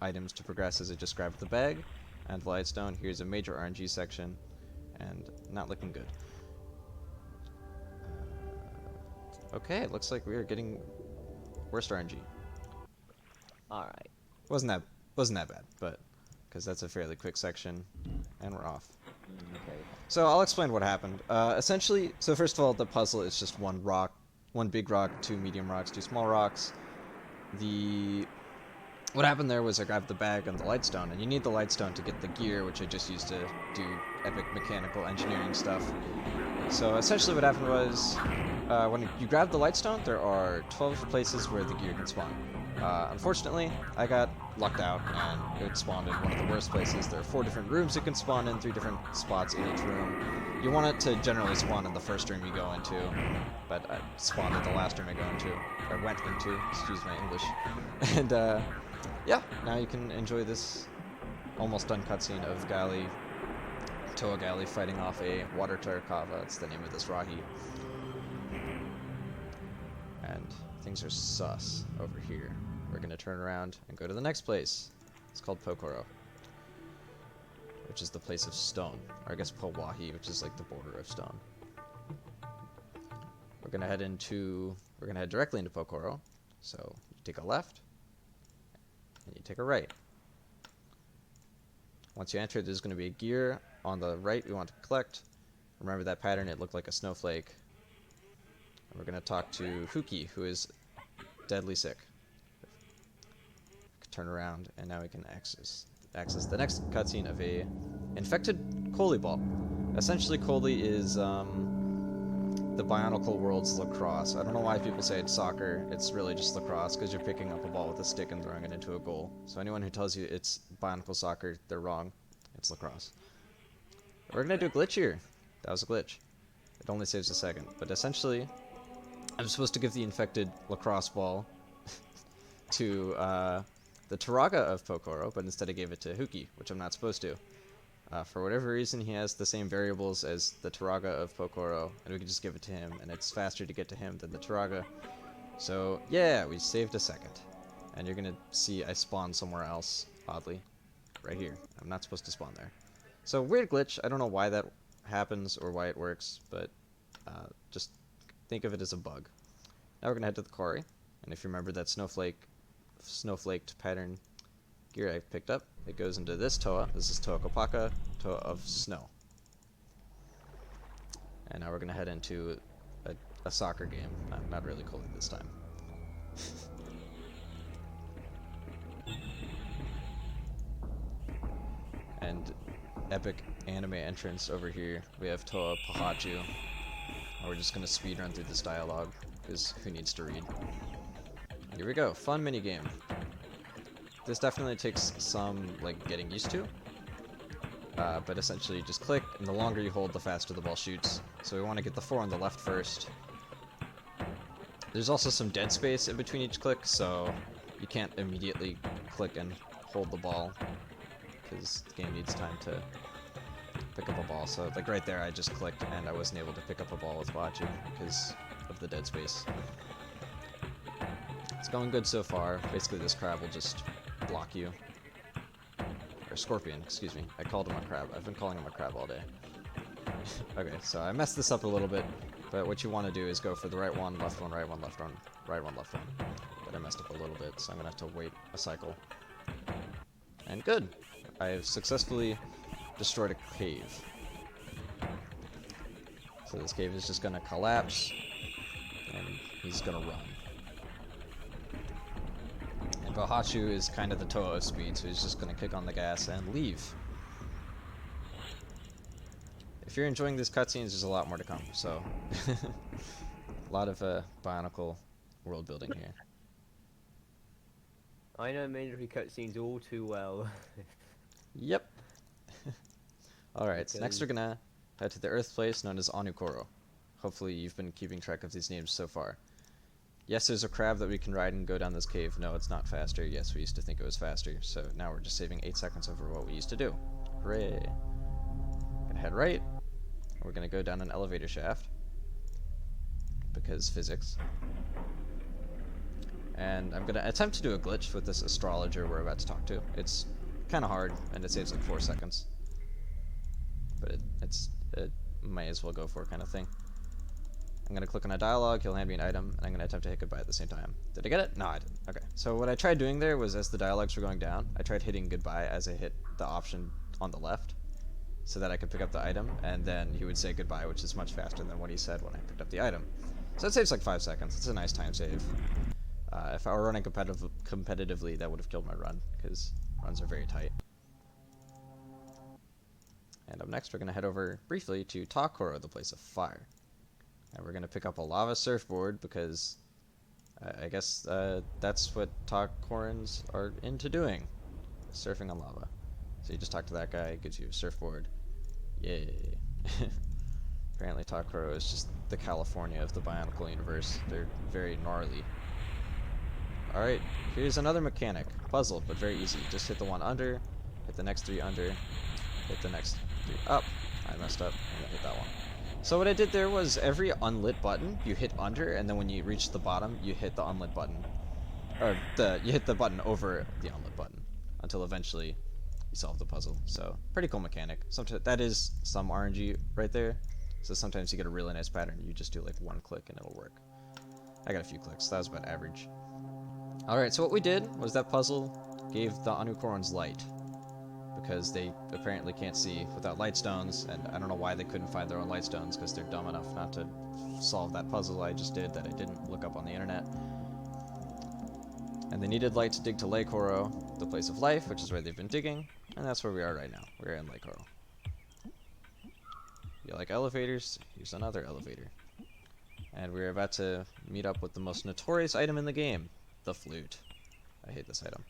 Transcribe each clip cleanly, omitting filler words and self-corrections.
items to progress as I just grabbed the bag and the lightstone. Here's a major RNG section, and not looking good. Okay, it looks like we are getting worst RNG. Alright. Wasn't that bad, but because that's a fairly quick section, and we're off. Okay. So I'll explain what happened. Essentially, so first of all, the puzzle is just one big rock, two medium rocks, two small rocks. What happened there was I grabbed the bag and the lightstone, and you need the lightstone to get the gear, which I just used to do epic mechanical engineering stuff. So essentially what happened was, when you grab the lightstone, there are 12 places where the gear can spawn. Unfortunately, I got lucked out, and it spawned in one of the worst places. There are 4 different rooms it can spawn in, 3 different spots in each room. You want it to generally spawn in the first room you go into, but I spawned in the last room I went into, excuse my English. And, yeah, now you can enjoy this almost done cutscene of Toa Gali fighting off a water Tarkava. That's the name of this Rahi. And things are sus over here. We're gonna turn around and go to the next place. It's called Pokoro, which is the place of stone, or I guess Powahi, which is like the border of stone. We're gonna head directly into Pokoro. So you take a left, and you take a right. Once you enter, there's gonna be a gear on the right we want to collect. Remember that pattern? It looked like a snowflake. And we're gonna talk to Huki, who is deadly sick. Turn around, and now we can access the next cutscene of a infected Coley ball. Essentially, Coley is the Bionicle World's lacrosse. I don't know why people say it's soccer. It's really just lacrosse, because you're picking up a ball with a stick and throwing it into a goal. So anyone who tells you it's Bionicle soccer, they're wrong. It's lacrosse. We're gonna do a glitch here. That was a glitch. It only saves a second. But essentially, I'm supposed to give the infected lacrosse ball to the Turaga of Pokoro, but instead I gave it to Huki, which I'm not supposed to. For whatever reason, he has the same variables as the Turaga of Pokoro, and we can just give it to him, and it's faster to get to him than the Turaga. So, yeah, we saved a second. And you're gonna see I spawned somewhere else, oddly. Right here. I'm not supposed to spawn there. So, weird glitch. I don't know why that happens or why it works, but just think of it as a bug. Now we're gonna head to the quarry, and if you remember that snowflaked pattern gear I picked up, it goes into this Toa. This is Toa Kopaka, Toa of Snow. And now we're gonna head into a soccer game. Not really Coley this time. And epic anime entrance over here. We have Toa Pahachu. And we're just gonna speedrun through this dialogue, because who needs to read? Here we go, fun minigame. This definitely takes some, like, getting used to. But essentially you just click, and the longer you hold, the faster the ball shoots. So we want to get the 4 on the left first. There's also some dead space in between each click, so you can't immediately click and hold the ball, because the game needs time to pick up a ball. So, like, right there I just clicked, and I wasn't able to pick up a ball with Bachi because of the dead space. It's going good so far. Basically, this crab will just block you. Or scorpion, excuse me. I called him a crab. I've been calling him a crab all day. Okay, so I messed this up a little bit, but what you want to do is go for the right one, left one, right one, left one, right one, left one. But I messed up a little bit, so I'm going to have to wait a cycle. And good! I have successfully destroyed a cave. So this cave is just going to collapse, and he's going to run. And Bahachu is kind of the Toa of speed, so he's just going to kick on the gas and leave. If you're enjoying these cutscenes, there's a lot more to come, so a lot of Bionicle world building here. I know mandatory cutscenes all too well. Yep. Alright, so next we're gonna head to the Earth place known as Onukoro. Hopefully you've been keeping track of these names so far. Yes, there's a crab that we can ride and go down this cave. No, it's not faster. Yes, we used to think it was faster, so now we're just saving 8 seconds over what we used to do. Hooray! Gonna head right. We're gonna go down an elevator shaft, because physics. And I'm gonna attempt to do a glitch with this astrologer we're about to talk to. It's kind of hard, and it saves like 4 seconds. But it might as well go for kind of thing. I'm gonna click on a dialogue, he'll hand me an item, and I'm gonna attempt to hit goodbye at the same time. Did I get it? No, I didn't. Okay. So what I tried doing there was, as the dialogues were going down, I tried hitting goodbye as I hit the option on the left, so that I could pick up the item, and then he would say goodbye, which is much faster than what he said when I picked up the item. So it saves like 5 seconds. It's a nice time save. If I were running competitively, that would have killed my run, because runs are very tight. And up next, we're going to head over briefly to Takoro, the place of fire. And we're going to pick up a lava surfboard, because I guess that's what Takorans are into doing, surfing on lava. So you just talk to that guy, gives you a surfboard. Yay. Apparently Takoro is just the California of the Bionicle universe. They're very gnarly. Alright, here's another mechanic. Puzzle, but very easy. Just hit the one under, hit the next 3 under, hit the next 3 up. I messed up, and then hit that one. So what I did there was every unlit button, you hit under, and then when you reach the bottom, you hit the unlit button. Or you hit the button over the unlit button, until eventually you solve the puzzle. So, pretty cool mechanic. Sometimes that is some RNG right there. So sometimes you get a really nice pattern, you just do like 1 click and it'll work. I got a few clicks, that was about average. Alright, so what we did was that puzzle gave the Anukorons light, because they apparently can't see without light stones, and I don't know why they couldn't find their own light stones, because they're dumb enough not to solve that puzzle I just did that I didn't look up on the internet. And they needed light to dig to LEGOthon, the place of life, which is where they've been digging, and that's where we are right now. We're in LEGOthon. You like elevators? Here's another elevator. And we're about to meet up with the most notorious item in the game, the flute. I hate this item.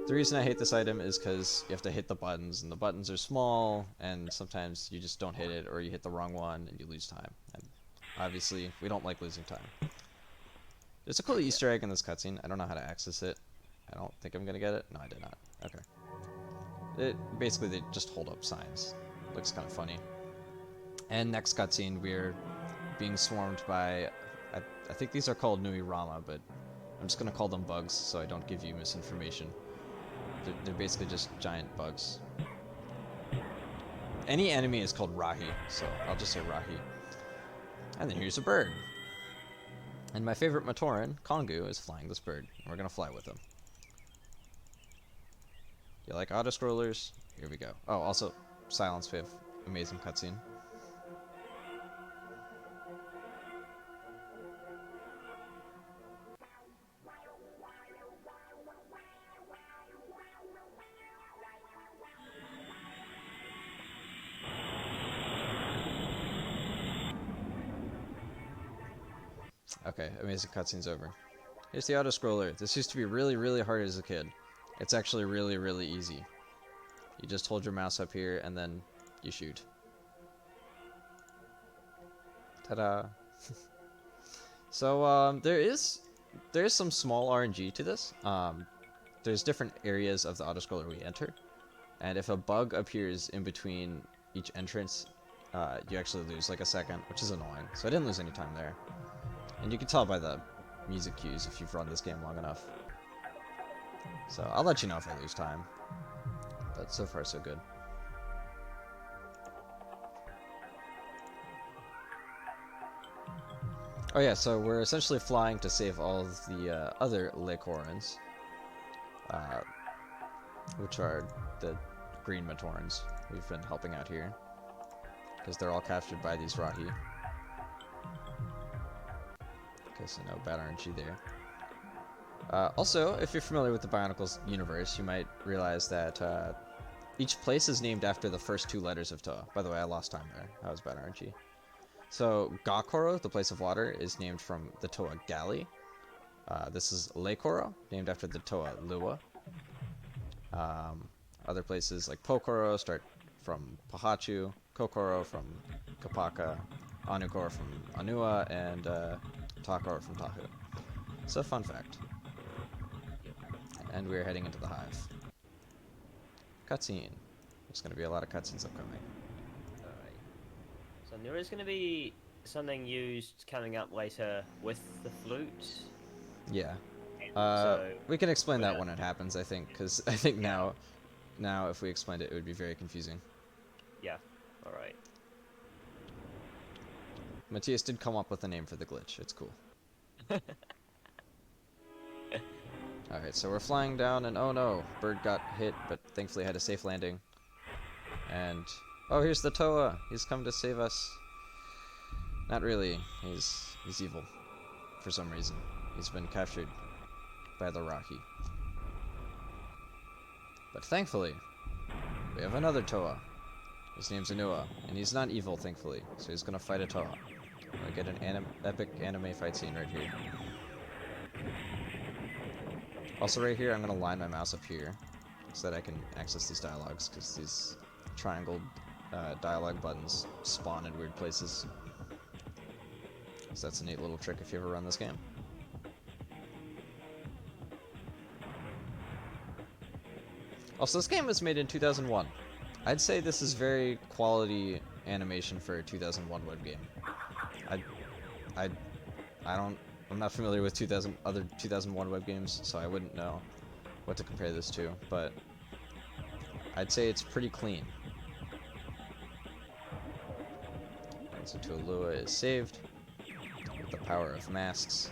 The reason I hate this item is because you have to hit the buttons, and the buttons are small, and sometimes you just don't hit it, or you hit the wrong one, and you lose time. And obviously, we don't like losing time. There's a cool Easter egg in this cutscene. I don't know how to access it. I don't think I'm gonna get it. No, I did not. Okay. Basically, they just hold up signs. Looks kind of funny. And next cutscene, we're being swarmed by... I think these are called Nui Rama, but I'm just gonna call them bugs so I don't give you misinformation. They're basically just giant bugs. Any enemy is called Rahi, so I'll just say Rahi. And then here's a bird. And my favorite Matoran, Kongu, is flying this bird. And we're gonna fly with him. You like auto-scrollers? Here we go. Oh, also, Silence Wave. Amazing cutscene. Okay, amazing cutscene's over. Here's the auto-scroller. This used to be really, really hard as a kid. It's actually really, really easy. You just hold your mouse up here and then you shoot. Ta-da! So there is some small RNG to this. There's different areas of the auto-scroller we enter, and if a bug appears in between each entrance, you actually lose like a second, which is annoying. So I didn't lose any time there. And you can tell by the music cues if you've run this game long enough. So I'll let you know if I lose time. But so far so good. Oh yeah, so we're essentially flying to save all of the other LEGOthons, which are the green Matorans we've been helping out here, because they're all captured by these Rahi. Okay, so no bad RNG there. Also, if you're familiar with the Bionicles universe, you might realize that each place is named after the first 2 letters of Toa. By the way, I lost time there. That was bad RNG. So, Gakoro, the place of water, is named from the Toa Galley. This is LEGOthon, named after the Toa Lua. Other places like Pokoro start from Pahachu, Kokoro from Kapaka, Anukor from Anua, and Takor from Tahu. So, fun fact. And we're heading into the hive. Cutscene. There's going to be a lot of cutscenes upcoming. Alright. So there is going to be something used coming up later with the flute? Yeah. So, We can explain that yeah. when it happens, I think, because I think Yeah. now if we explained it, it would be very confusing. Yeah. Alright. Matthias did come up with a name for the glitch. It's cool. Alright, so we're flying down, and oh no, bird got hit, but thankfully had a safe landing. And oh, here's the Toa. He's come to save us. Not really. He's evil for some reason. He's been captured by the Rocky. But thankfully, we have another Toa. His name's Anua, and he's not evil, thankfully. So he's gonna fight a Toa. We get an epic anime fight scene right here. Also, right here, I'm gonna line my mouse up here so that I can access these dialogues, because these triangle dialogue buttons spawn in weird places. So that's a neat little trick if you ever run this game. Also, this game was made in 2001. I'd say this is very quality animation for a 2001 web game. I'm not familiar with other 2001 web games, so I wouldn't know what to compare this to, but I'd say it's pretty clean. And so Tualua is saved with the power of masks,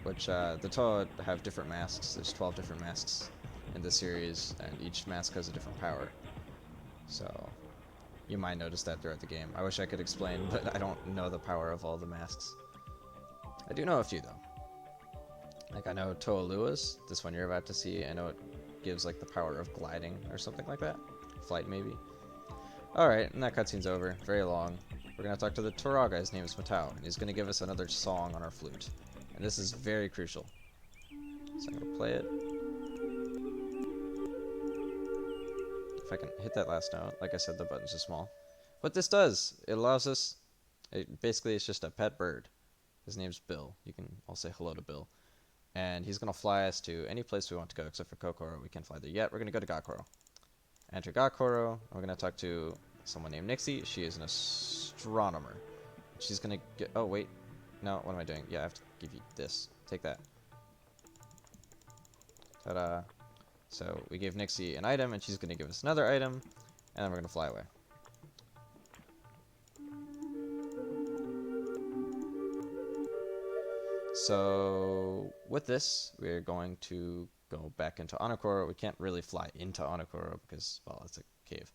which the Toa have different masks. There's 12 different masks in the series, and each mask has a different power. So you might notice that throughout the game. I wish I could explain, but I don't know the power of all the masks. I do know a few though. Like I know Toalua's, this one you're about to see. I know it gives like the power of gliding or something like that. Flight maybe. Alright, and that cutscene's over. Very long. We're gonna talk to the Toraga, his name is Matao, and he's gonna give us another song on our flute. And this is very crucial. So I'm gonna play it. If I can hit that last note, like I said, the button's are small. What this does, it allows us, basically it's just a pet bird. His name's Bill. You can all say hello to Bill. And he's going to fly us to any place we want to go, except for Kokoro. We can't fly there yet. We're going to go to Gakoro. Enter Gakoro. And we're going to talk to someone named Nixie. She is an astronomer. She's going to get... Oh, wait. No, what am I doing? Yeah, I have to give you this. Take that. Ta-da. So we gave Nixie an item, and she's going to give us another item. And then we're going to fly away. So with this, we're going to go back into Onokoro. We can't really fly into Onokoro because, well, it's a cave.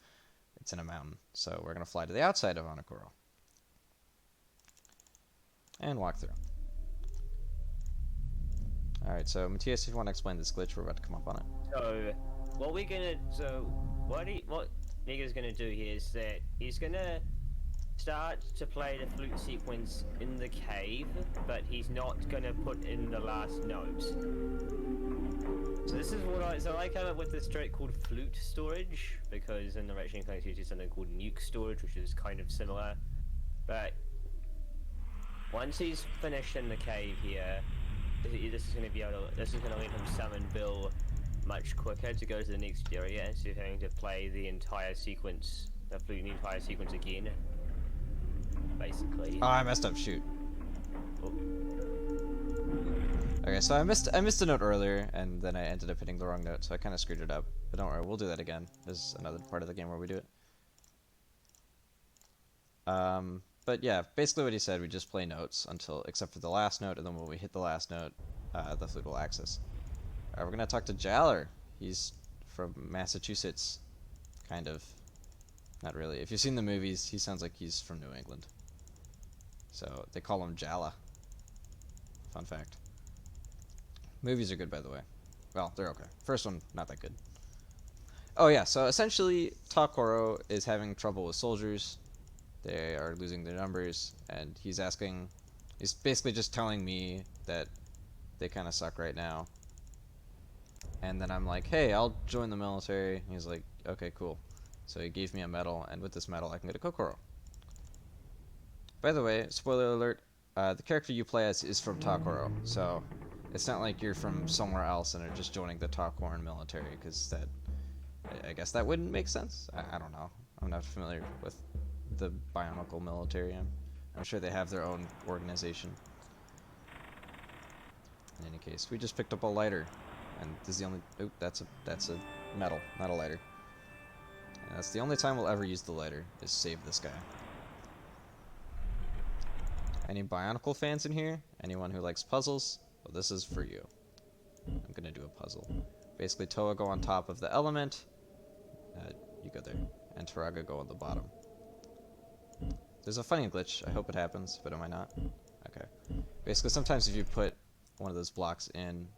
It's in a mountain. So we're going to fly to the outside of Onokoro. And walk through. Alright, so Matthias, if you want to explain this glitch, we're about to come up on it. So, what Mega's gonna do here is that he's gonna start to play the flute sequence in the cave, but he's not gonna put in the last note. So this is what I came up with this trick called flute storage, because in the Ratchet & Clank series there's something called nuke storage, which is kind of similar. But once he's finished in the cave here, this is gonna let him summon Bill much quicker to go to the next area instead of having to play the entire sequence, the entire sequence again. Basically. Oh, I messed up. Shoot. Oh. Okay, so I missed a note earlier, and then I ended up hitting the wrong note, so I kind of screwed it up. But don't worry, we'll do that again. There's another part of the game where we do it. But yeah, basically what he said, we just play notes except for the last note, and then when we hit the last note, the flute will access. Alright, we're gonna talk to Jaller. He's from Massachusetts, kind of. Not really. If you've seen the movies, he sounds like he's from New England. So they call him Jalla. Fun fact. Movies are good, by the way. Well, they're okay. First one, not that good. Oh yeah, so essentially, Takoro is having trouble with soldiers. They are losing their numbers, and he's basically just telling me that they kind of suck right now. And then I'm like, hey, I'll join the military. And he's like, okay, cool. So he gave me a medal, and with this medal I can go to Kokoro. By the way, spoiler alert, the character you play as is from Takoro, so it's not like you're from somewhere else and are just joining the Takoran military, because I guess that wouldn't make sense? I don't know. I'm not familiar with the Bionicle military. I'm sure they have their own organization. In any case, we just picked up a lighter, and this is the only. Oop, that's a metal, not a lighter. And that's the only time we'll ever use the lighter, is save this guy. Any Bionicle fans in here? Anyone who likes puzzles? Well, this is for you. I'm gonna do a puzzle. Basically, Toa go on top of the element. You go there, and Turaga go on the bottom. There's a funny glitch. I hope it happens, but it might not. Okay. Basically, sometimes if you put one of those blocks in,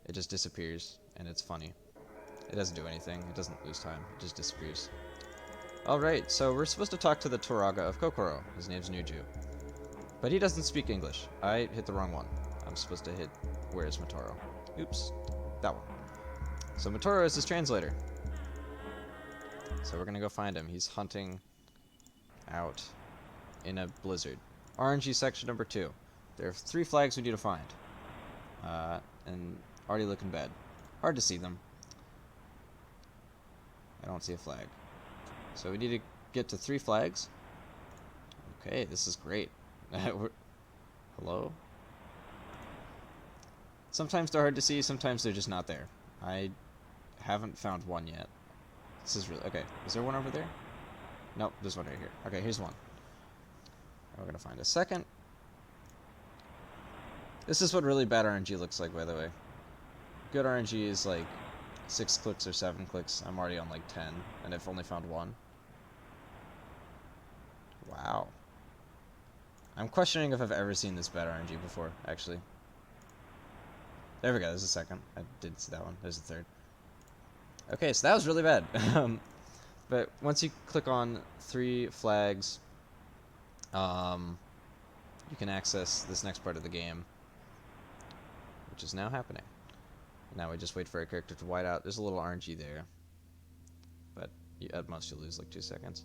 it just disappears, and it's funny. It doesn't do anything. It doesn't lose time. It just disappears. Alright, so we're supposed to talk to the Turaga of Kokoro. His name's Nuju. But he doesn't speak English. I hit the wrong one. I'm supposed to hit where's Motoro. Oops. That one. So Motoro is his translator. So we're gonna go find him. He's hunting out in a blizzard. RNG section number 2. There are 3 flags we need to find. And already looking bad. Hard to see them. I don't see a flag. So we need to get to 3 flags. Okay, this is great. Hello? Sometimes they're hard to see, sometimes they're just not there. I haven't found one yet. This is really... Okay, is there one over there? Nope, there's one right here. Okay, here's one. And we're gonna find a second. This is what really bad RNG looks like, by the way. Good RNG is like 6 clicks or 7 clicks. I'm already on like 10, and I've only found one. Wow. I'm questioning if I've ever seen this bad RNG before, actually. There we go, there's a second. I did see that one. There's a third. Okay, so that was really bad. But once you click on 3 flags, you can access this next part of the game, which is now happening. Now we just wait for our character to white out. There's a little RNG there, but at most you'll lose like 2 seconds.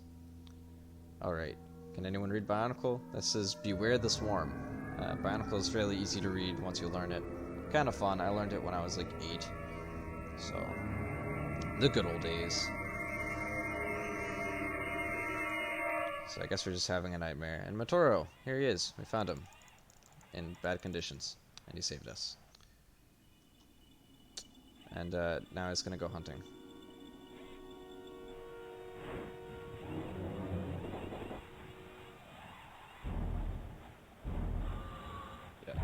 Alright, can anyone read Bionicle? That says, beware the swarm. Bionicle is fairly easy to read once you learn it. Kind of fun. I learned it when I was like 8. So, the good old days. So I guess we're just having a nightmare. And Motoro, here he is. We found him. In bad conditions. And he saved us. And now he's gonna go hunting. Yeah.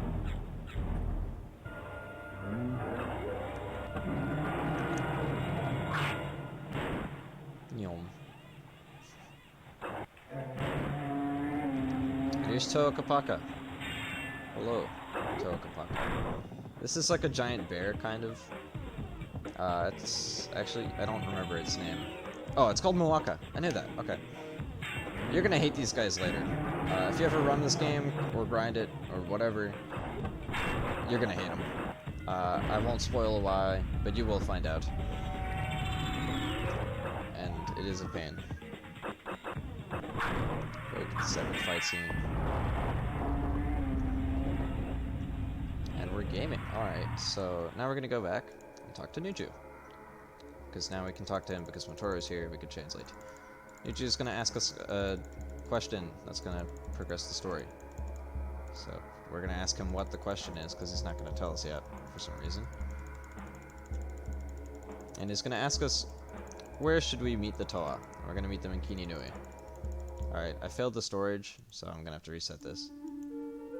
Yum. Here's Toakapaka. Hello, Toakapaka. This is like a giant bear, kind of. It's actually, I don't remember its name. Oh, it's called Muwaka. I knew that. Okay. You're gonna hate these guys later. If you ever run this game, or grind it, or whatever, you're gonna hate them. I won't spoil why, but you will find out. And it is a pain. Like the 7th fight scene. And we're gaming. Alright, so now we're gonna go back and talk to Nuju. Because now we can talk to him because Motoro's here, we can translate. Nuju's gonna ask us a question that's gonna progress the story. So we're gonna ask him what the question is, because he's not gonna tell us yet, for some reason. And he's gonna ask us, where should we meet the Toa? We're gonna meet them in Kininui. Alright, I failed the storage, so I'm gonna have to reset this.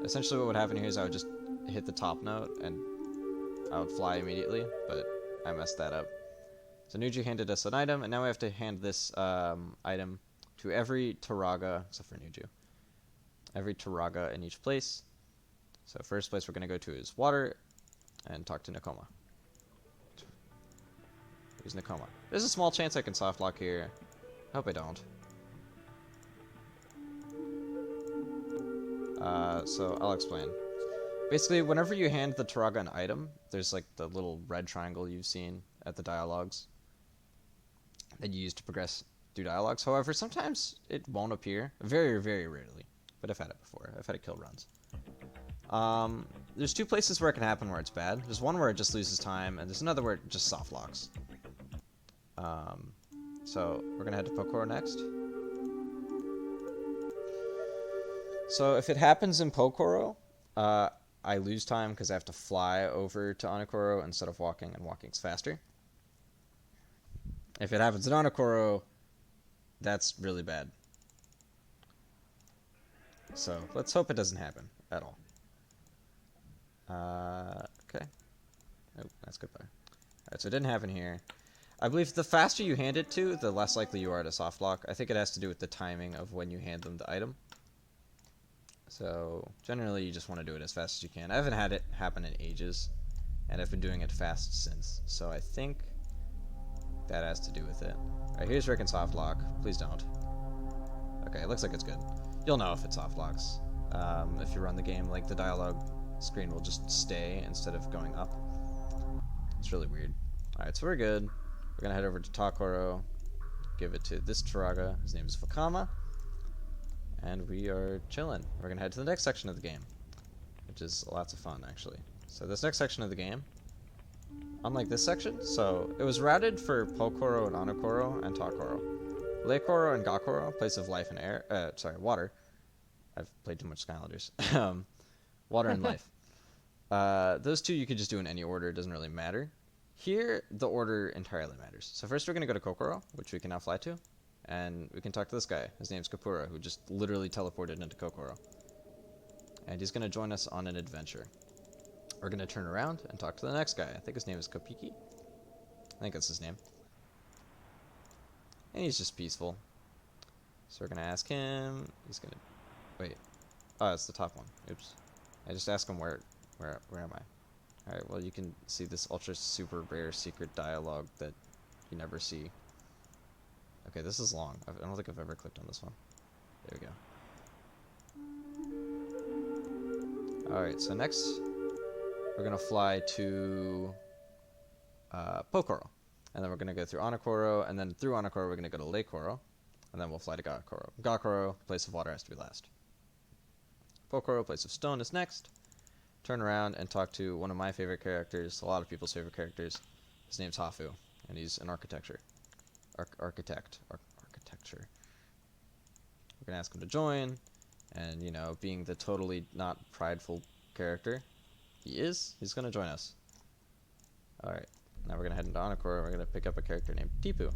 Essentially what would happen here is I would just hit the top note, and I would fly immediately, but I messed that up. So Nuju handed us an item, and now we have to hand this item to every Turaga, except for Nuju. Every Turaga in each place. So first place we're going to go to is water, and talk to Nakoma. Who's Nakoma? There's a small chance I can softlock here. I hope I don't. So I'll explain. Basically, whenever you hand the Turaga an item, there's like the little red triangle you've seen at the dialogues that you use to progress through dialogues. However, sometimes it won't appear. Very, very rarely. But I've had it before. I've had it kill runs. There's 2 places where it can happen where it's bad. There's one where it just loses time, and there's another where it just soft locks. So we're gonna head to Pokoro next. So if it happens in Pokoro, I lose time because I have to fly over to Onokoro instead of walking, and walking's faster. If it happens in Onokoro, that's really bad. So let's hope it doesn't happen at all. Okay. Oh, that's goodbye. Alright, so it didn't happen here. I believe the faster you hand it to, the less likely you are to soft lock. I think it has to do with the timing of when you hand them the item. So generally you just want to do it as fast as you can. I haven't had it happen in ages, and I've been doing it fast since. So I think that has to do with it. Alright, here's where I can soft lock. Please don't. Okay, it looks like it's good. You'll know if it soft locks. If you run the game, like the dialogue screen will just stay instead of going up. It's really weird. Alright, so we're good. We're gonna head over to Takoro, give it to this Turaga. His name is Fakama. And we are chilling. We're gonna head to the next section of the game, which is lots of fun, actually. So this next section of the game, unlike this section, so it was routed for Pokoro and Onokoro and Takoro. LEGOthon and Gakoro, place of life and air, water. I've played too much Skylanders. Water and life. Those two you could just do in any order, it doesn't really matter. Here, the order entirely matters. So first we're going to go to Kokoro, which we can now fly to, and we can talk to this guy. His name's Kapura, who just literally teleported into Kokoro. And he's going to join us on an adventure. We're going to turn around and talk to the next guy. I think his name is Kopiki. I think that's his name. And he's just peaceful. So we're going to ask him. He's going to... Wait. Oh, it's the top one. Oops. I just asked him where am I? Alright, well you can see this ultra super rare secret dialogue that you never see. Okay, this is long. I don't think I've ever clicked on this one. There we go. Alright, so next we're going to fly to Pokoro. And then we're going to go through Onokoro, and then through Onokoro we're going to go to LEGOthon, and then we'll fly to Gakoro. Gakoro, place of water has to be last. Pokoro, place of stone is next. Turn around and talk to one of my favorite characters, a lot of people's favorite characters. His name's Hafu, and he's an architecture. Architecture. We're going to ask him to join, and, you know, being the totally not prideful character he's going to join us. Alright, now we're going to head into Onokoro, and we're going to pick up a character named Tipu,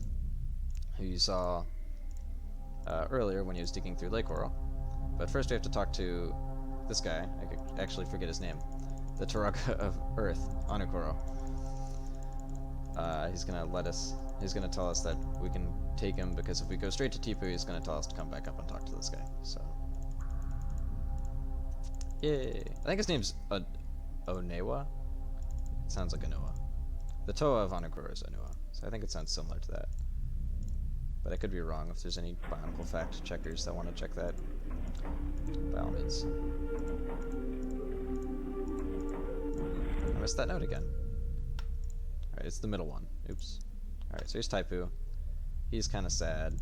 who you saw earlier when he was digging through LEGOthon. But first we have to talk to this guy. I could actually forget his name. The Turaga of Earth, Onokoro. He's gonna tell us that we can take him, because if we go straight to Tipu, he's gonna tell us to come back up and talk to this guy. So, yay! I think his name's Onewa. It sounds like Anoa. The Toa of Onokoro is Anoa, so I think it sounds similar to that. But I could be wrong. If there's any Bionicle fact checkers that want to check that, by all means. I missed that note again. Alright, it's the middle one. Oops. Alright, so here's Taipu. He's kind of sad.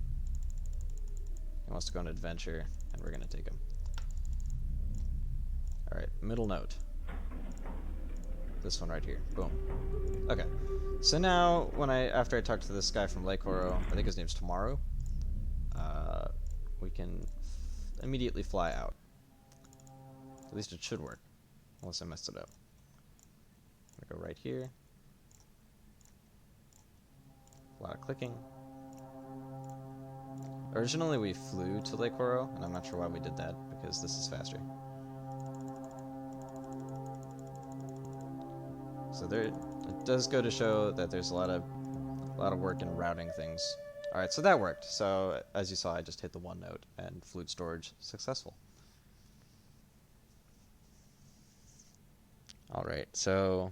He wants to go on an adventure, and we're going to take him. Alright, middle note. This one right here. Boom. Okay. So now, after I talk to this guy from LEGOthon, I think his name's Tomaru, we can immediately fly out. At least it should work, unless I messed it up. I'm gonna go right here. A lot of clicking. Originally we flew to LEGOthon, and I'm not sure why we did that, because this is faster. So it does go to show that there's a lot of work in routing things. Alright, so that worked. So as you saw, I just hit the one note, and flute storage successful. Alright, so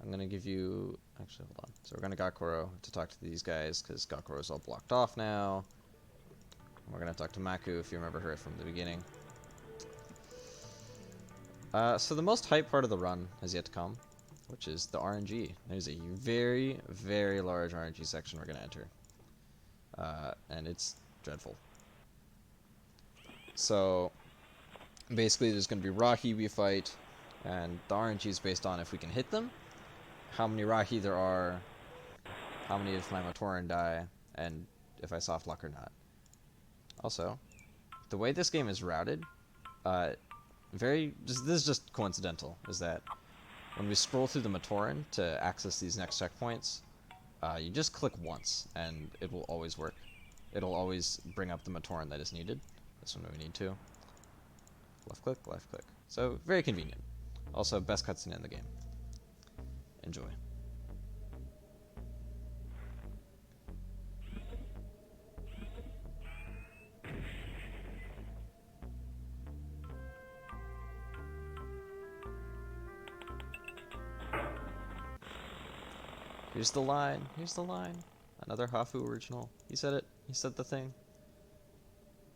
I'm gonna give you, actually hold on. So we're gonna Gakoro to talk to these guys, because Gakoro is all blocked off now. We're gonna talk to Maku, if you remember her from the beginning. So the most hype part of the run has yet to come, which is the RNG. There's a very, very large RNG section we're going to enter. And it's dreadful. So basically there's going to be Rahi we fight, and the RNG is based on if we can hit them, how many Rahi there are, how many of my Matoran die, and if I soft lock or not. Also, the way this game is routed, this is just coincidental, is that when we scroll through the Matoran to access these next checkpoints, you just click once, and it will always work. It'll always bring up the Matoran that is needed. This one we need to. Left click, left click. So, very convenient. Also, best cutscene in the game. Enjoy. Here's the line. Here's the line. Another Hafu original. He said it. He said the thing.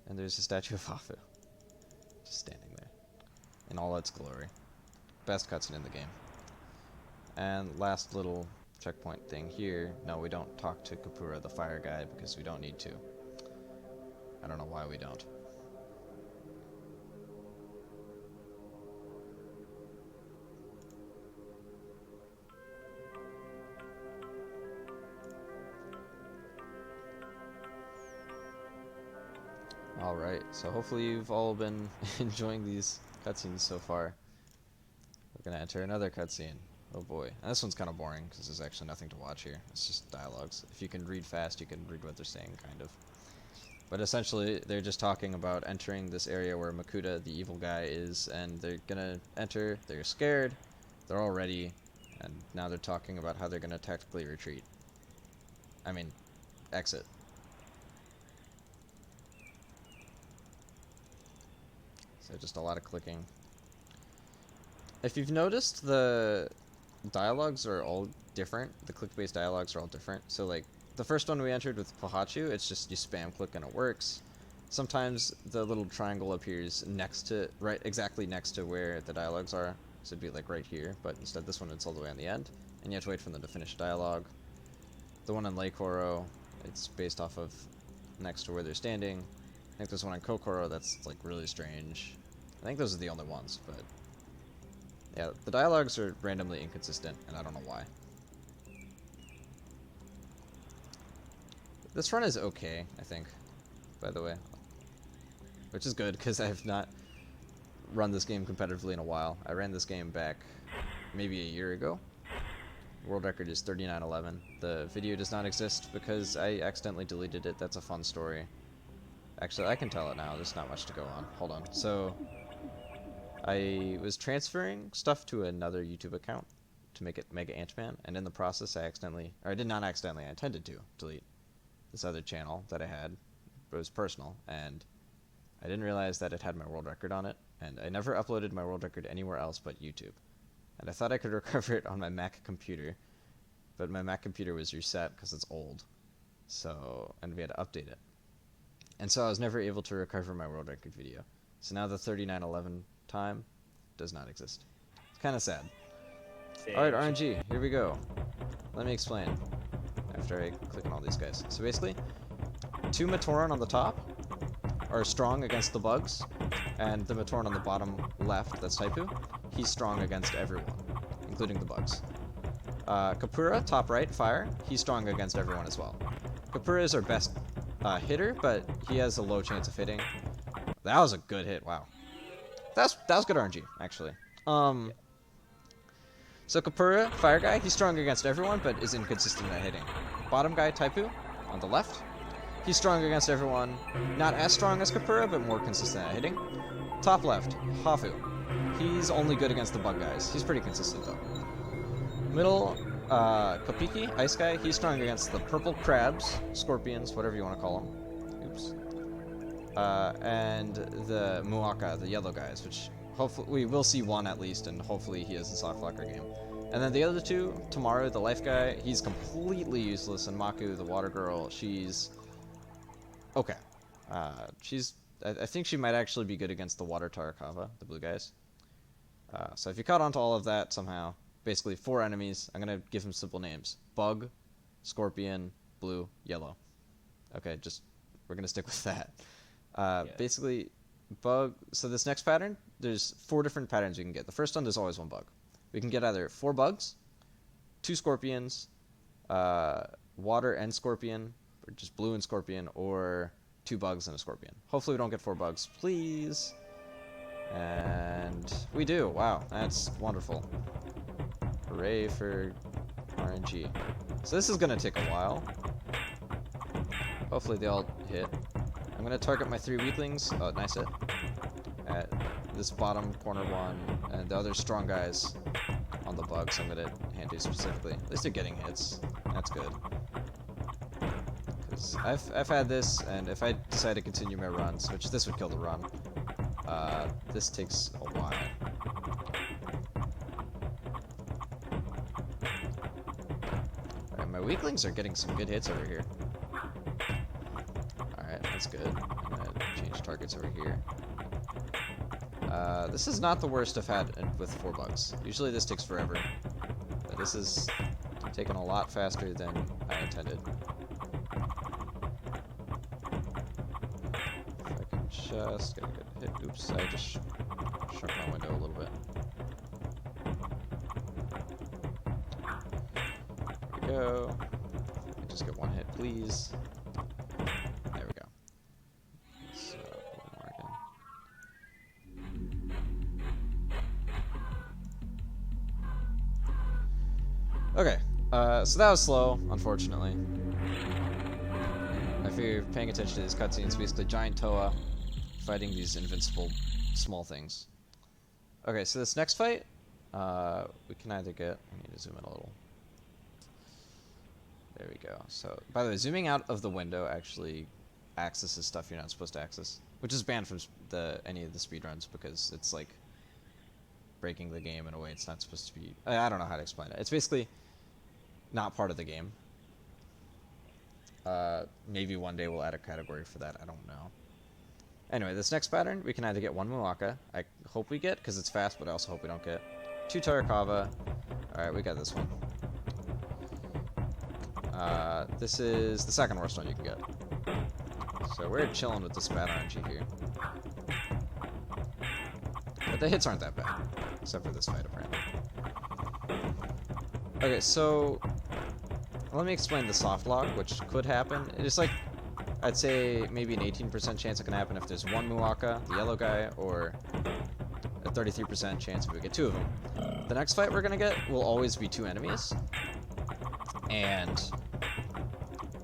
And there's a statue of Hafu. Just standing there. In all its glory. Best cutscene in the game. And last little checkpoint thing here. No, we don't talk to Kapura, the fire guy, because we don't need to. I don't know why we don't. Alright, so hopefully you've all been enjoying these cutscenes so far. We're gonna enter another cutscene. Oh boy. And this one's kind of boring, because there's actually nothing to watch here. It's just dialogues. If you can read fast, you can read what they're saying, kind of. But essentially, they're just talking about entering this area where Makuta, the evil guy, is, and they're gonna enter, they're scared, they're all ready, and now they're talking about how they're gonna tactically retreat. I mean, exit. So just a lot of clicking. If you've noticed, the dialogues are all different. The click-based dialogues are all different. So like, the first one we entered with Pahachu, it's just you spam click and it works. Sometimes the little triangle appears next to, exactly next to where the dialogues are. So it'd be like right here, but instead this one it's all the way on the end. And you have to wait for them to finish dialogue. The one in Leikoro, it's based off of next to where they're standing. I think there's one in Kokoro that's like really strange. I think those are the only ones, but yeah, the dialogues are randomly inconsistent, and I don't know why. This run is okay, I think, by the way. Which is good, because I have not run this game competitively in a while. I ran this game back maybe a year ago. World record is 39:11. The video does not exist because I accidentally deleted it. That's a fun story. Actually, I can tell it now. There's not much to go on. Hold on. So, I was transferring stuff to another YouTube account to make it MegaAntMan, and in the process I did not accidentally, I intended to delete this other channel that I had. It was personal, and I didn't realize that it had my world record on it, and I never uploaded my world record anywhere else but YouTube. And I thought I could recover it on my Mac computer, but my Mac computer was reset because it's old, so, and we had to update it. And so I was never able to recover my world record video. So now the 39:11 time does not exist. It's kind of sad. Alright, RNG, here we go. Let me explain after I click on all these guys. So basically, 2 Matoran on the top are strong against the bugs, and the Matoran on the bottom left, that's Taipu, he's strong against everyone, including the bugs. Kapura, top right, fire, he's strong against everyone as well. Kapura is our best hitter, but he has a low chance of hitting. That was a good hit, wow. That was good RNG, actually. So Kapura, fire guy, he's strong against everyone, but is inconsistent at hitting. Bottom guy, Taipu, on the left, he's strong against everyone, not as strong as Kapura, but more consistent at hitting. Top left, Hafu, he's only good against the bug guys. He's pretty consistent though. Middle, Kopiki, ice guy, he's strong against the purple crabs, scorpions, whatever you want to call them. Oops. And the Muaka, the yellow guys, which hopefully we will see one at least, and hopefully he has a soft locker game. And then the other two, Tamaru, the life guy, he's completely useless, and Maku, the water girl, she's okay. I think she might actually be good against the water Tarakawa, the blue guys. So if you caught on to all of that somehow, basically 4 enemies, I'm gonna give them simple names: bug, scorpion, blue, yellow. Okay, we're gonna stick with that. Basically, bug. So this next pattern, there's 4 different patterns you can get. The first one, there's always 1 bug. We can get either 4 bugs, 2 scorpions, water and scorpion, or just blue and scorpion, or 2 bugs and a scorpion. Hopefully we don't get 4 bugs, please. And we do. Wow, that's wonderful. Hooray for RNG. So this is gonna take a while. Hopefully they all hit. I'm gonna target my 3 weaklings. Oh, nice hit. At this bottom corner one, and the other strong guys on the bugs I'm gonna hand to specifically. At least they're getting hits. That's good. Because I've had this, and if I decide to continue my runs, which this would kill the run, this takes a while. Alright, my weaklings are getting some good hits over here. Alright, that's good. I'm gonna change targets over here. This is not the worst I've had with 4 bugs. Usually this takes forever, but this is taking a lot faster than I intended. If I can just get a good hit. Oops, I just shrunk my window a little bit. There we go. If I can just get 1 hit, please. There we go. So, one more again. Okay, so that was slow, unfortunately. If you're paying attention to these cutscenes, basically giant Toa fighting these invincible small things. Okay, so this next fight, we can either get... I need to zoom in a little. There we go. So, by the way, zooming out of the window actually accesses stuff you're not supposed to access, which is banned from any of the speedruns because it's like breaking the game in a way it's not supposed to be. I don't know how to explain it. It's basically not part of the game. Maybe one day we'll add a category for that. I don't know. Anyway, this next pattern, we can either get 1 Muaka. I hope we get, because it's fast, but I also hope we don't get. 2 Tarakava. Alright, we got this one. This is the second worst one you can get. So we're chilling with this bad RNG here. But the hits aren't that bad, except for this fight, apparently. Okay, so let me explain the soft lock, which could happen. It's like, I'd say maybe an 18% chance it can happen if there's 1 Muaka, the yellow guy, or a 33% chance if we get 2 of them. The next fight we're gonna get will always be 2 enemies. And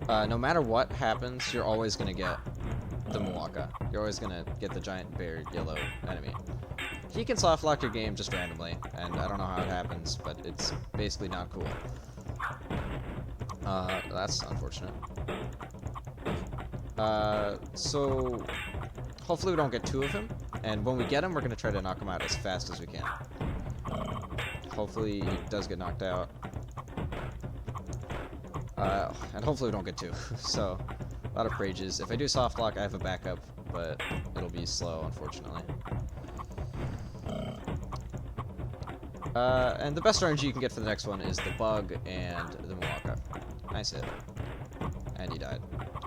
no matter what happens, you're always gonna get the Muaka. You're always gonna get the giant bear yellow enemy. He can soft lock your game just randomly, and I don't know how it happens, but it's basically not cool. That's unfortunate. So hopefully we don't get 2 of him, and when we get him, we're gonna try to knock him out as fast as we can. Hopefully he does get knocked out. And hopefully we don't get 2. So, a lot of prages. If I do soft lock, I have a backup, but it'll be slow, unfortunately. And the best RNG you can get for the next one is the bug and the Muaka. Nice hit. And he died.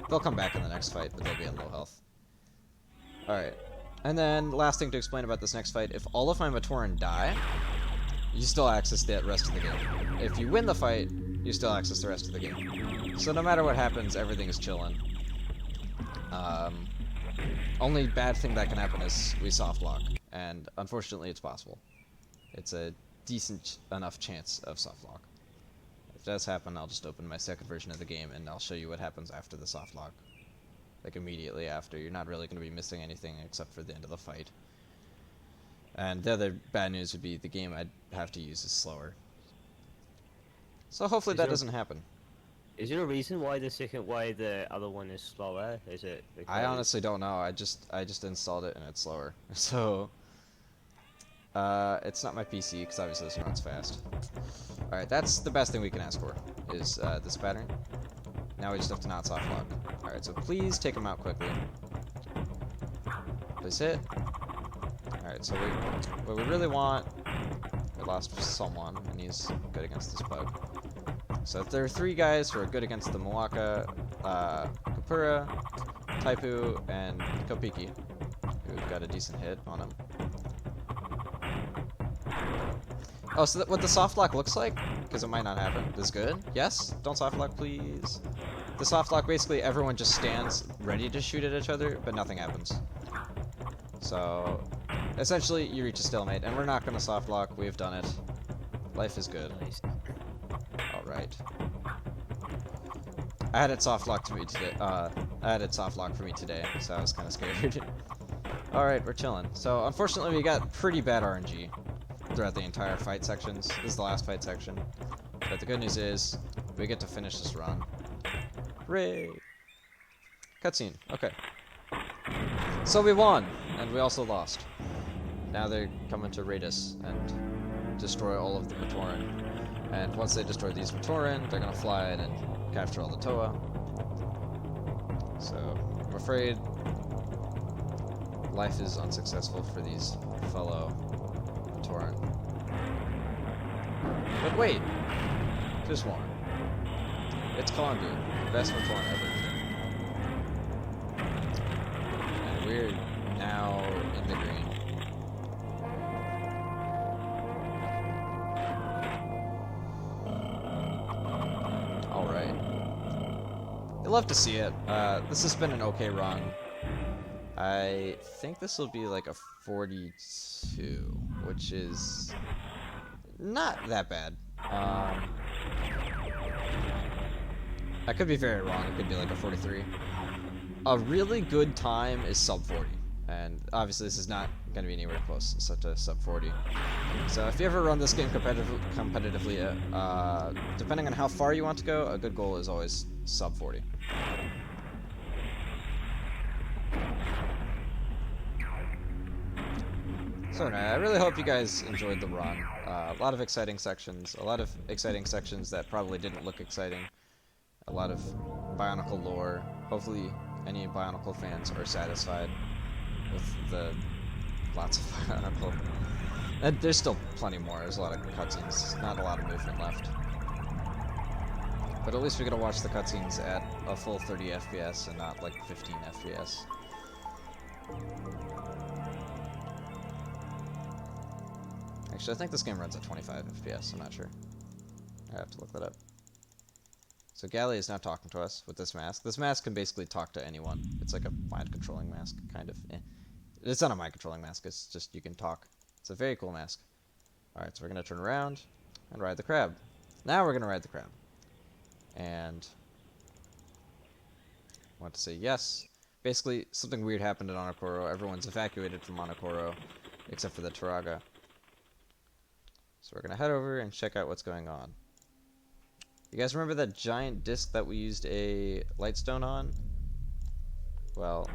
They'll come back in the next fight, but they'll be at low health. Alright. And then, last thing to explain about this next fight, if all of my Matoran die, you still access the rest of the game. If you win the fight, you still access the rest of the game. So no matter what happens, everything is chilling. Only bad thing that can happen is we soft lock, and unfortunately it's possible. It's a decent enough chance of soft lock. If it does happen, I'll just open my second version of the game and I'll show you what happens after the soft lock. Like immediately after. You're not really going to be missing anything except for the end of the fight. And the other bad news would be the game I'd have to use is slower. So hopefully that doesn't happen. Is there a reason why the other one is slower? Is it? I honestly don't know. I just installed it and it's slower. So it's not my PC because obviously this runs fast. All right, that's the best thing we can ask for is this pattern. Now we just have to not soft lock. All right, so please take him out quickly. Please hit. All right, so what we really want. We lost someone, and he's good against this bug. So if there are 3 guys who are good against the Muaka, Kapura, Taipu, and Kopiki, who got a decent hit on him. Oh, so what the soft lock looks like, because it might not happen, is good. Yes? Don't soft lock, please. The soft lock, basically everyone just stands ready to shoot at each other, but nothing happens. So, essentially, you reach a stalemate, and we're not going to soft lock. We've done it. Life is good. Nice. Alright. I had it soft locked to me today. I had it soft locked for me today, so I was kind of scared. Alright, we're chilling. So, unfortunately, we got pretty bad RNG throughout the entire fight sections. This is the last fight section. But the good news is, we get to finish this run. Hooray! Cutscene. Okay. So we won, and we also lost. Now they're coming to raid us and destroy all of the Matoran. And once they destroy these Matoran, they're gonna fly in and capture all the Toa. So, I'm afraid life is unsuccessful for these fellow Matoran. But wait! There's more. It's Kongu, the best Matoran ever. And we're now in the green. Alright. I love to see it. This has been an okay run. I think this will be like a 42, which is not that bad. I could be very wrong. It could be like a 43. A really good time is sub 40, and obviously this is not going to be anywhere close to sub 40. So if you ever run this game competitively, depending on how far you want to go, a good goal is always sub 40. So anyway, I really hope you guys enjoyed the run. A lot of exciting sections, that probably didn't look exciting. A lot of Bionicle lore. Hopefully any Bionicle fans are satisfied with the lots of Bionicle. And there's still plenty more. There's a lot of cutscenes. Not a lot of movement left. But at least we get to watch the cutscenes at a full 30 FPS and not like 15 FPS. Actually, I think this game runs at 25 FPS. I'm not sure. I have to look that up. So Gally is now talking to us with this mask. This mask can basically talk to anyone. It's like a mind-controlling mask, kind of. It's not a mind-controlling mask, it's just you can talk. It's a very cool mask. Alright, so we're going to turn around and ride the crab. Now we're going to ride the crab. And I want to say yes. Basically, something weird happened in Onokoro. Everyone's evacuated from Onokoro, except for the Turaga. So we're going to head over and check out what's going on. You guys remember that giant disc that we used a lightstone on? Well,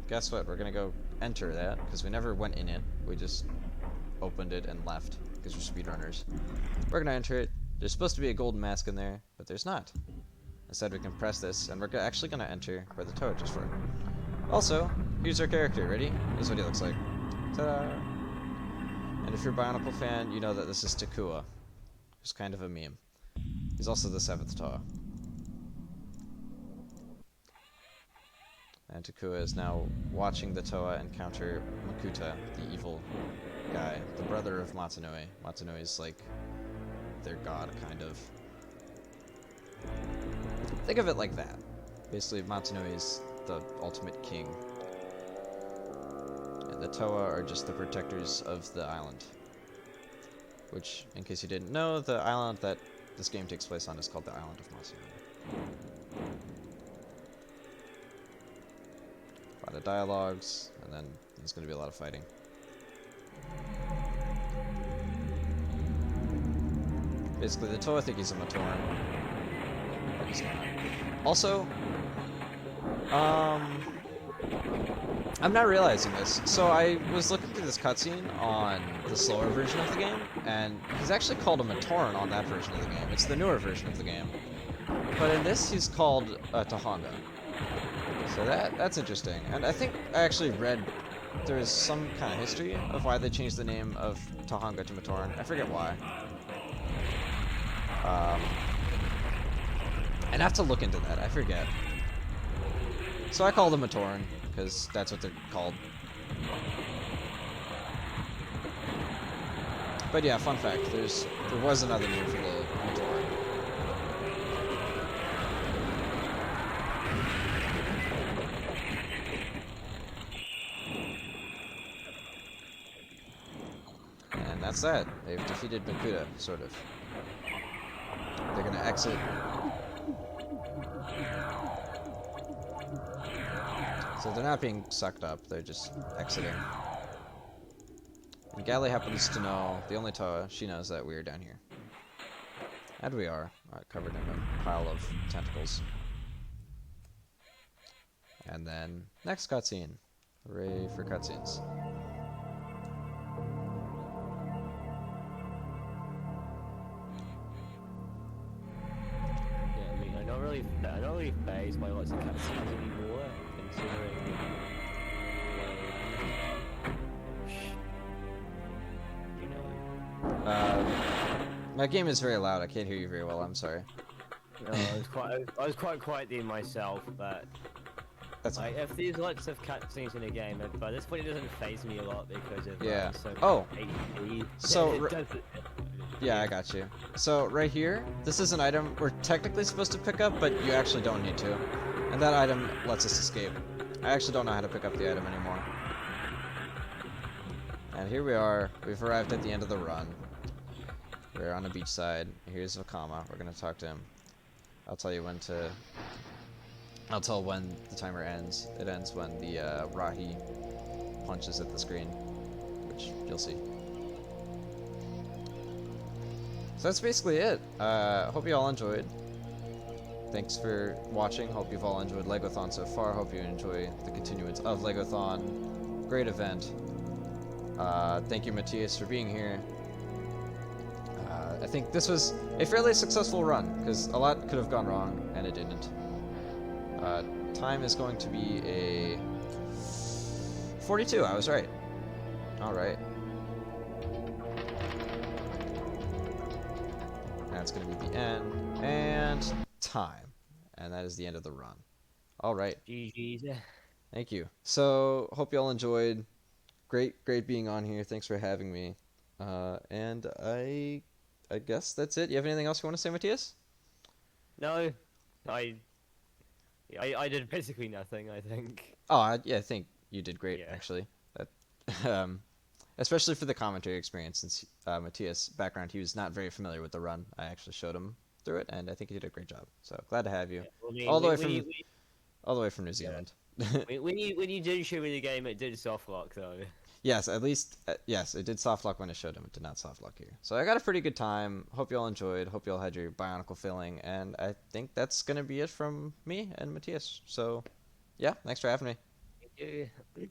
guess what? We're gonna go enter that, because we never went in it. We just opened it and left, because we're speedrunners. We're gonna enter it. There's supposed to be a golden mask in there, but there's not. Instead, we can press this, and we're actually gonna enter where the Toa just were. Also, here's our character. Ready? This is what he looks like. Ta-da! And if you're a Bionicle fan, you know that this is Takua, who's kind of a meme. He's also the 7th Toa. And Takua is now watching the Toa encounter Makuta, the evil guy, the brother of Matsunoi. Matsunoi is like their god, kind of. Think of it like that. Basically, Matsunoi is the ultimate king. And the Toa are just the protectors of the island. Which, in case you didn't know, the island that this game takes place on is called the Island of Matsunoi. A lot of dialogues, and then there's going to be a lot of fighting. Basically, the Toa think he's a Matoran, but he's not. Also, I'm not realizing this. So I was looking through this cutscene on the slower version of the game, and he's actually called a Matoran on that version of the game. It's the newer version of the game. But in this, he's called Tahanga. So that's interesting. And I think I actually read there's some kind of history of why they changed the name of Tahanga to Matoran. I forget why. I'd have to look into that. I forget. So I call them Matoran, because that's what they're called. But yeah, fun fact, there was another name for the Matoran. that's that. They've defeated Makuta, sort of. They're gonna exit. So they're not being sucked up, they're just exiting. And Gally happens to know, the only Toa, she knows that we're down here. And we are, covered in a pile of tentacles. And then, next cutscene. Hooray for cutscenes. Yeah, I mean, I'm not really phased by lots of cutscenes anymore, considering. You know. My game is very loud, I can't hear you very well, I'm sorry. No, I was quite quiet there myself, but That's like, if there's lots of cutscenes in a game, by this point it doesn't phase me a lot because of Yeah. so Oh. HD. So, it does it. Yeah, I got you. So, right here, this is an item we're technically supposed to pick up, but you actually don't need to. And that item lets us escape. I actually don't know how to pick up the item anymore. And here we are. We've arrived at the end of the run. We're on a beachside. Here's Vakama. We're gonna talk to him. I'll tell you when to... I'll tell when the timer ends. It ends when the Rahi punches at the screen, which you'll see. So that's basically it. Hope you all enjoyed. Thanks for watching. Hope you've all enjoyed LEGOthon so far. Hope you enjoy the continuance of LEGOthon. Great event. Thank you, Matthias, for being here. I think this was a fairly successful run, because a lot could have gone wrong, and it didn't. Time is going to be a 42, I was right. Alright. That's going to be the end, and time. And that is the end of the run. Alright. GG's. Thank you. So, hope you all enjoyed. Great being on here. Thanks for having me. And I guess that's it. You have anything else you want to say, Matthias? No, I did basically nothing, I think. Oh, yeah, I think you did great, Yeah. actually. That, especially for the commentary experience, since Matthias' background, he was not very familiar with the run. I actually showed him through it, and I think he did a great job. So, glad to have you. I mean, All the way from New Zealand. when you did show me the game, it did soft lock though. Yes, at least, yes, it did softlock when I showed him. It did not softlock here. So I got a pretty good time. Hope you all enjoyed. Hope you all had your Bionicle filling. And I think that's going to be it from me and Matthias. So, yeah, thanks for having me. Thank you.